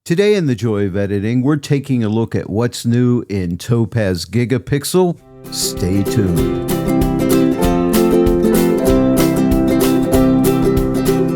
Today in the Joy of Editing, we're taking a look at what's new in Topaz Gigapixel. Stay tuned.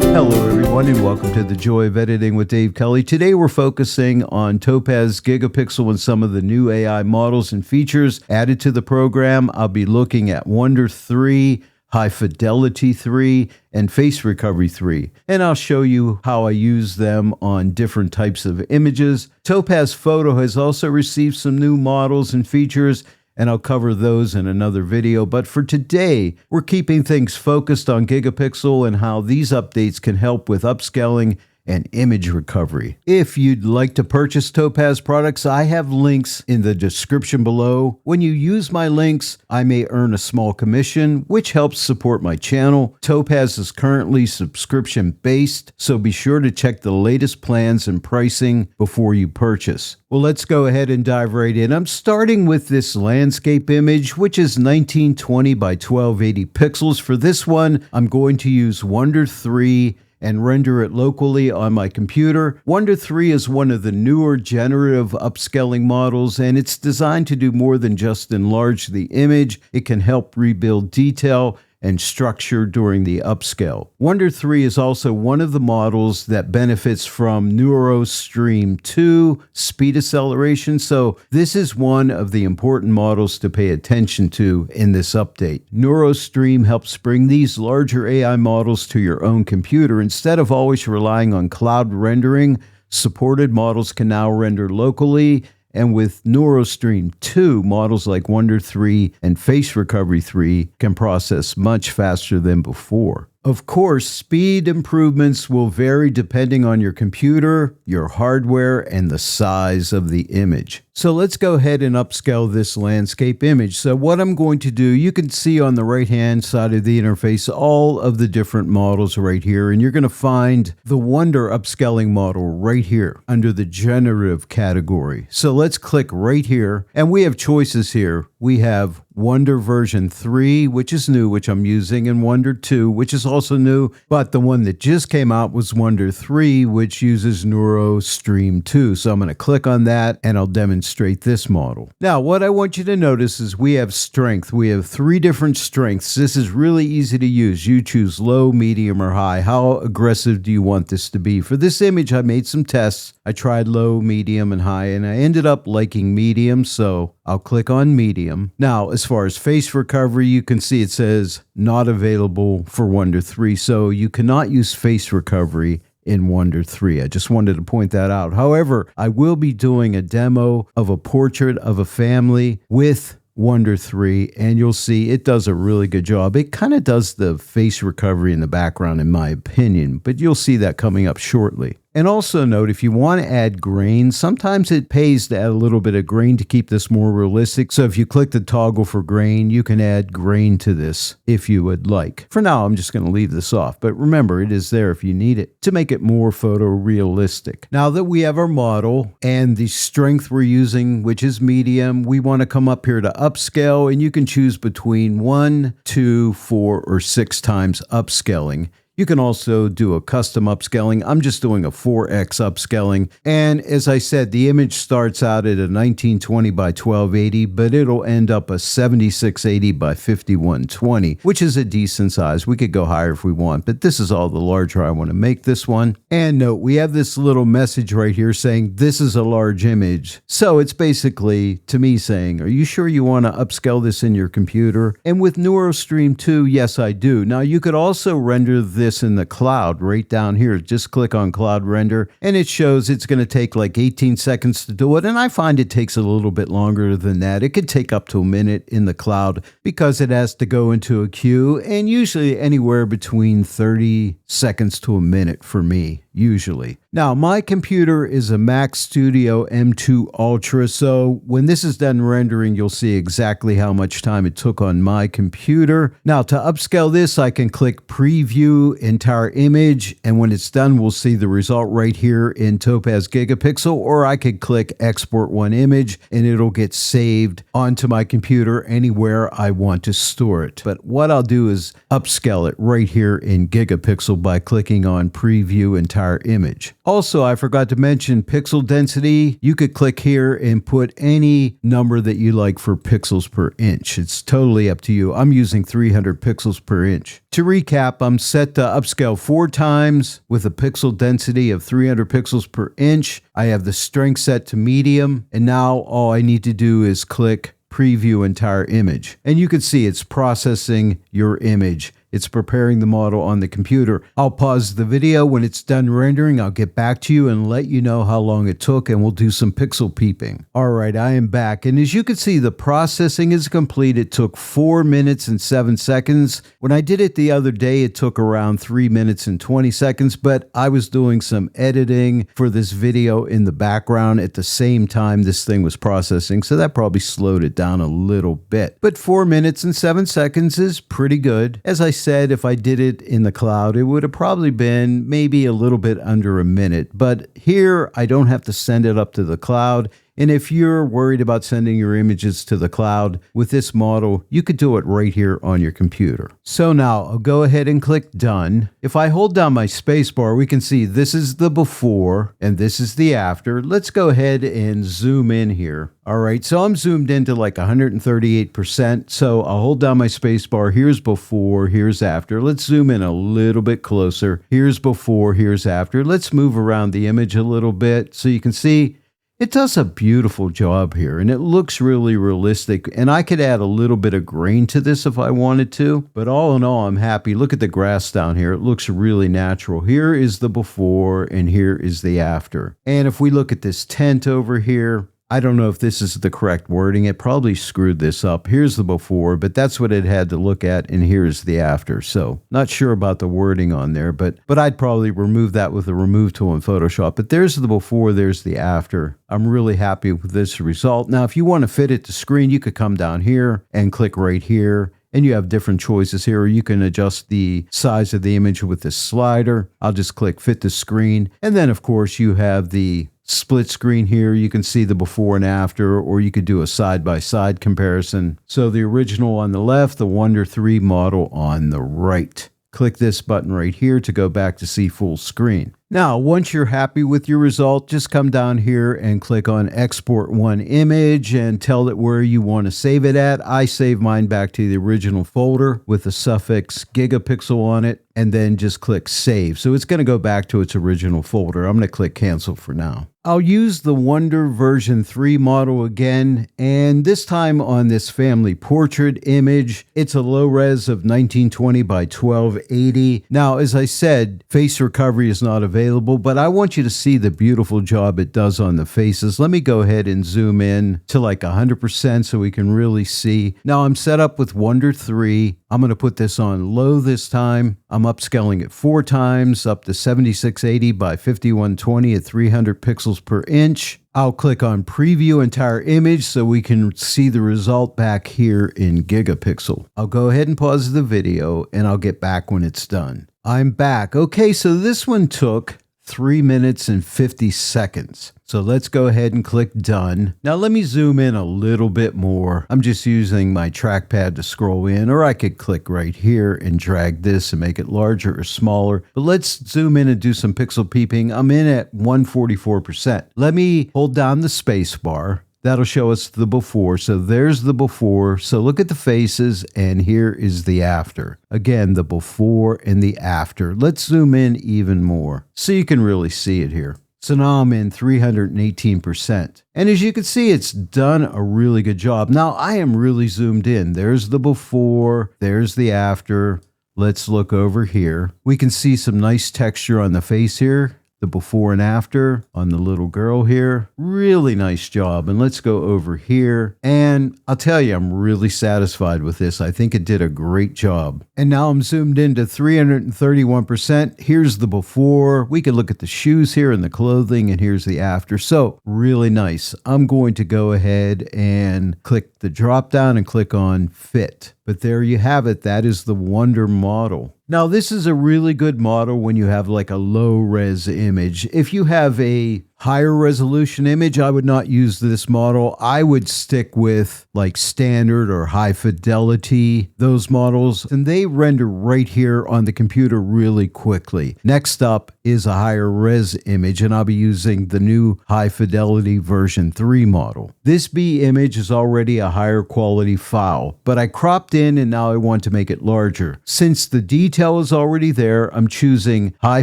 Hello everyone and welcome to the Joy of Editing with Dave Kelly. Today we're focusing on Topaz Gigapixel and some of the new AI models and features added to the program. I'll be looking at Wonder 3, High Fidelity 3, and Face Recovery 3. And I'll show you how I use them on different types of images. Topaz Photo has also received some new models and features, and I'll cover those in another video. But for today, we're keeping things focused on Gigapixel and how these updates can help with upscaling and image recovery. If you'd like to purchase Topaz products, I have links in the description below. When you use my links, I may earn a small commission, which helps support my channel. Topaz is currently subscription-based, so be sure to check the latest plans and pricing before you purchase. Well, let's go ahead and dive right in. I'm starting with this landscape image, which is 1920 by 1280 pixels. For this one, I'm going to use Wonder 3 and render it locally on my computer. Wonder 3 is one of the newer generative upscaling models, and it's designed to do more than just enlarge the image. It can help rebuild detail and structure during the upscale. Wonder 3 is also one of the models that benefits from NeuroStream 2 speed acceleration, so this is one of the important models to pay attention to in this update. NeuroStream helps bring these larger AI models to your own computer. Instead of always relying on cloud rendering, supported models can now render locally. And with NeuroStream 2, models like Wonder 3 and Face Recovery 3 can process much faster than before. Of course, speed improvements will vary depending on your computer, your hardware, and the size of the image. So let's go ahead and upscale this landscape image. So what I'm going to do, you can see on the right-hand side of the interface all of the different models right here, and you're going to find the Wonder upscaling model right here under the generative category. So let's click right here, and we have choices here. We have Wonder version 3, which is new, which I'm using, and Wonder 2, which is also new, but the one that just came out was Wonder 3, which uses NeuroStream 2. So I'm going to click on that, and I'll demonstrate this model. Now, what I want you to notice is we have strength. We have 3 different strengths. This is really easy to use. You choose low, medium, or high. How aggressive do you want this to be? For this image, I made some tests. I tried low, medium, and high, and I ended up liking medium, so I'll click on medium. Now, as far as face recovery, you can see it says not available for Wonder 3, so you cannot use face recovery in Wonder 3. I just wanted to point that out. However, I will be doing a demo of a portrait of a family with Wonder 3, and you'll see it does a really good job. It kind of does the face recovery in the background, in my opinion, but you'll see that coming up shortly. And also note, if you want to add grain, sometimes it pays to add a little bit of grain to keep this more realistic. So if you click the toggle for grain, you can add grain to this if you would like. For now, I'm just going to leave this off. But remember, it is there if you need it to make it more photorealistic. Now that we have our model and the strength we're using, which is medium, we want to come up here to upscale, and you can choose between 1, 2, 4, or 6 times upscaling. You can also do a custom upscaling. I'm just doing a 4x upscaling. And as I said, the image starts out at a 1920 by 1280, but it'll end up a 7680 by 5120, which is a decent size. We could go higher if we want, but this is all the larger I want to make this one. And note, we have this little message right here saying this is a large image. So it's basically, to me, saying, are you sure you want to upscale this in your computer? And with NeuroStream 2, yes, I do. Now, you could also render this in the cloud right down here. Just click on cloud render and it shows it's going to take like 18 seconds to do it, and I find it takes a little bit longer than that. It could take up to a minute in the cloud because it has to go into a queue, and usually anywhere between 30 seconds to a minute for me, usually. Now, my computer is a Mac Studio M2 Ultra, so when this is done rendering, you'll see exactly how much time it took on my computer. Now, to upscale this, I can click Preview Entire Image, and when it's done, we'll see the result right here in Topaz Gigapixel, or I could click Export One Image, and it'll get saved onto my computer anywhere I want to store it. But what I'll do is upscale it right here in Gigapixel by clicking on Preview Entire entire image. Also, I forgot to mention pixel density. You could click here and put any number that you like for pixels per inch. It's totally up to you. I'm using 300 pixels per inch. To recap, I'm set to upscale 4 times with a pixel density of 300 pixels per inch. I have the strength set to medium, and now all I need to do is click preview entire image. And you can see it's processing your image. It's preparing the model on the computer. I'll pause the video. When it's done rendering, I'll get back to you and let you know how long it took, and we'll do some pixel peeping. All right, I am back. And as you can see, the processing is complete. It took 4 minutes and 7 seconds. When I did it the other day, it took around 3 minutes and 20 seconds, but I was doing some editing for this video in the background at the same time this thing was processing, so that probably slowed it down a little bit. But 4 minutes and 7 seconds is pretty good. As I said, if I did it in the cloud, it would have probably been maybe a little bit under a minute. But here, I don't have to send it up to the cloud. And if you're worried about sending your images to the cloud with this model, you could do it right here on your computer. So now I'll go ahead and click done. If I hold down my space bar, we can see this is the before and this is the after. Let's go ahead and zoom in here. All right, so I'm zoomed into like 138%. So I'll hold down my space bar. Here's before, here's after. Let's zoom in a little bit closer. Here's before, here's after. Let's move around the image a little bit so you can see it does a beautiful job here, and it looks really realistic, and I could add a little bit of grain to this if I wanted to, but all in all, I'm happy. Look at the grass down here. It looks really natural. Here is the before, and here is the after. And if we look at this tent over here, I don't know if this is the correct wording. It probably screwed this up. Here's the before, but that's what it had to look at, and here's the after. So not sure about the wording on there, but I'd probably remove that with the remove tool in Photoshop. But there's the before, there's the after. I'm really happy with this result. Now, if you want to fit it to screen, you could come down here and click right here. And you have different choices here. Or you can adjust the size of the image with this slider. I'll just click fit to screen. And then, of course, you have the split screen here. You can see the before and after, or you could do a side-by-side comparison. So the original on the left, the Wonder 3 model on the right. Click this button right here to go back to see full screen. Now, once you're happy with your result, just come down here and click on Export One Image and tell it where you want to save it at. I save mine back to the original folder with the suffix gigapixel on it, and then just click Save. So it's going to go back to its original folder. I'm going to click Cancel for now. I'll use the Wonder version 3 model again, and this time on this family portrait image. It's a low res of 1920 by 1280. Now, as I said, face recovery is not available, but I want you to see the beautiful job it does on the faces. Let me go ahead and zoom in to like 100% so we can really see. Now I'm set up with Wonder 3. I'm going to put this on low this time. I'm upscaling it 4 times up to 7680 by 5120 at 300 pixels per inch. I'll click on preview entire image so we can see the result back here in gigapixel. I'll go ahead and pause the video and I'll get back when it's done. I'm back. Okay, so this one took 3 minutes and 50 seconds. So let's go ahead and click done. Now let me zoom in a little bit more. I'm just using my trackpad to scroll in, or I could click right here and drag this and make it larger or smaller. But let's zoom in and do some pixel peeping. I'm in at 144%. Let me hold down the space bar. That'll show us the before. So there's the before. So look at the faces, and here is the after. Again, the before and the after. Let's zoom in even more so you can really see it here. So now I'm in 318%. And as you can see, it's done a really good job. Now I am really zoomed in. There's the before, there's the after. Let's look over here. We can see some nice texture on the face here. The before and after on the little girl here. Really nice job. And let's go over here. And I'll tell you, I'm really satisfied with this. I think it did a great job. And now I'm zoomed into 331%. Here's the before. We can look at the shoes here and the clothing, and here's the after. So really nice. I'm going to go ahead and click the drop down and click on Fit. But there you have it. That is the Wonder model. Now, this is a really good model when you have like a low res image. If you have a higher resolution image, I would not use this model. I would stick with like standard or high fidelity, those models, and they render right here on the computer really quickly. Next up is a higher res image, and I'll be using the new High Fidelity version 3 model. This B image is already a higher quality file, but I cropped in and now I want to make it larger. Since the detail is already there, I'm choosing High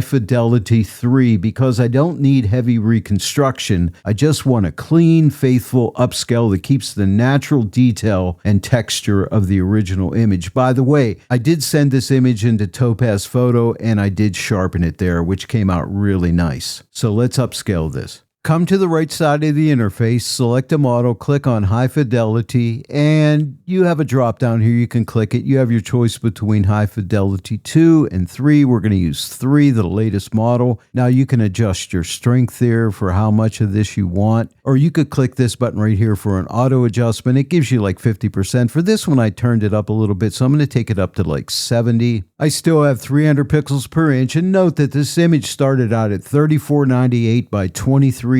Fidelity 3 because I don't need heavy reconstruction. I just want a clean, faithful upscale that keeps the natural detail and texture of the original image. By the way, I did send this image into Topaz Photo and I did sharpen it there, which came out really nice. So let's upscale this. Come to the right side of the interface, select a model, click on High Fidelity, and you have a drop down here. You can click it. You have your choice between High Fidelity 2 and 3. We're going to use 3, the latest model. Now you can adjust your strength there for how much of this you want, or you could click this button right here for an auto adjustment. It gives you like 50%. For this one, I turned it up a little bit, so I'm going to take it up to like 70. I still have 300 pixels per inch, and note that this image started out at 3498 by 2332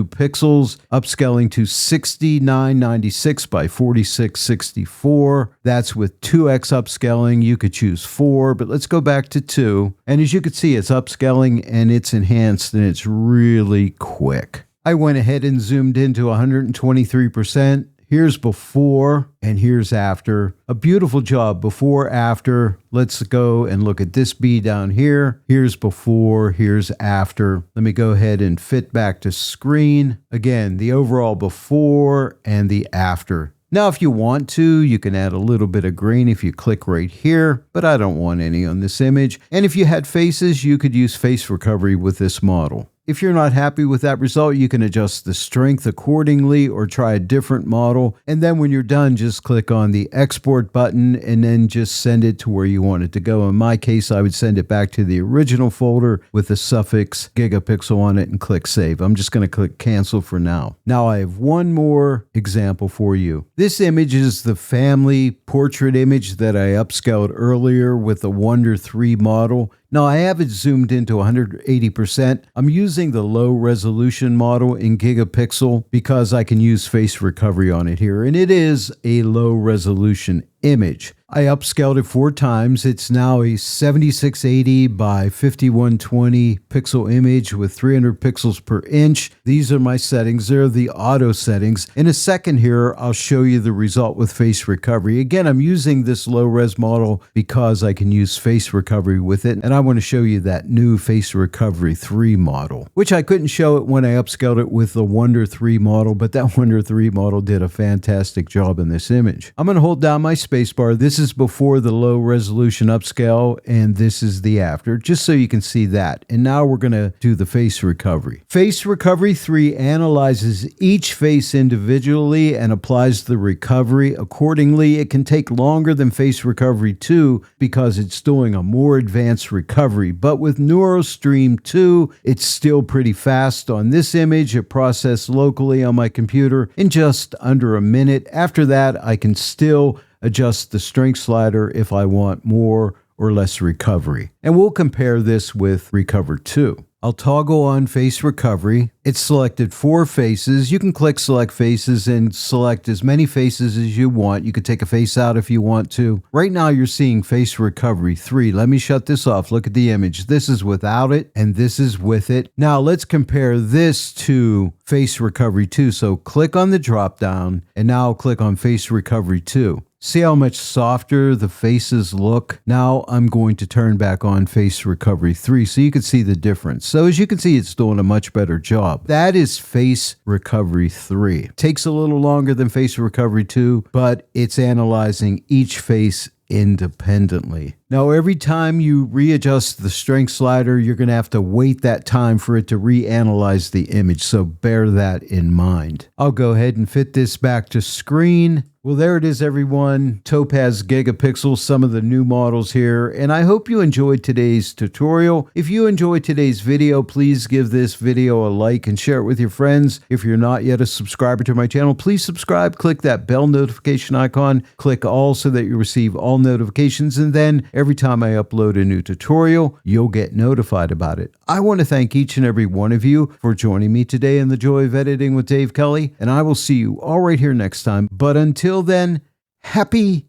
pixels, upscaling to 6996 by 4664. That's with 2x upscaling. You could choose 4, but let's go back to 2. And as you can see, it's upscaling and it's enhanced and it's really quick. I went ahead and zoomed into 123%. Here's before and here's after. A beautiful job before, after. Let's go and look at this B down here. Here's before, here's after. Let me go ahead and fit back to screen. Again, the overall before and the after. Now, if you want to, you can add a little bit of grain if you click right here, but I don't want any on this image. And if you had faces, you could use face recovery with this model. If you're not happy with that result, you can adjust the strength accordingly or try a different model. And then when you're done, just click on the export button and then just send it to where you want it to go. In my case, I would send it back to the original folder with the suffix gigapixel on it and click save. I'm just going to click cancel for now. Now I have one more example for you. This image is the family portrait image that I upscaled earlier with the Wonder 3 model. Now, I have it zoomed into 180%. I'm using the low resolution model in Gigapixel because I can use face recovery on it here, and it is a low resolution image. I upscaled it 4 times. It's now a 7680 by 5120 pixel image with 300 pixels per inch. These are my settings. They're the auto settings. In a second here, I'll show you the result with face recovery. Again, I'm using this low res model because I can use face recovery with it, and I want to show you that new face recovery 3 model, which I couldn't show it when I upscaled it with the Wonder 3 model, but that Wonder 3 model did a fantastic job in this image. I'm going to hold down my spacebar. This is before the low resolution upscale, and this is the after, just so you can see that. And now we're going to do the face recovery. Face recovery 3 analyzes each face individually and applies the recovery accordingly. It can take longer than face recovery 2 because it's doing a more advanced recovery, but with NeuroStream 2, it's still pretty fast. On this image, it processed locally on my computer in just under a minute. After that, I can still adjust the strength slider if I want more or less recovery. And we'll compare this with Recover 2. I'll toggle on face recovery. It's selected 4 faces. You can click select faces and select as many faces as you want. You could take a face out if you want to. Right now you're seeing face recovery 3. Let me shut this off. Look at the image. This is without it and this is with it. Now let's compare this to face recovery 2. So click on the drop down and now click on face recovery 2. See how much softer the faces look? Now I'm going to turn back on face recovery 3 so you can see the difference. So as you can see, it's doing a much better job. That is face recovery 3. Takes a little longer than face recovery 2, but it's analyzing each face independently. Now, every time you readjust the strength slider, you're going to have to wait that time for it to reanalyze the image, so bear that in mind. I'll go ahead and fit this back to screen. Well, there it is, everyone. Topaz Gigapixel, some of the new models here. And I hope you enjoyed today's tutorial. If you enjoyed today's video, please give this video a like and share it with your friends. If you're not yet a subscriber to my channel, please subscribe. Click that bell notification icon. Click all so that you receive all notifications. And then every time I upload a new tutorial, you'll get notified about it. I want to thank each and every one of you for joining me today in the Joy of Editing with Dave Kelly. And I will see you all right here next time. But until then, happy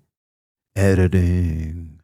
editing.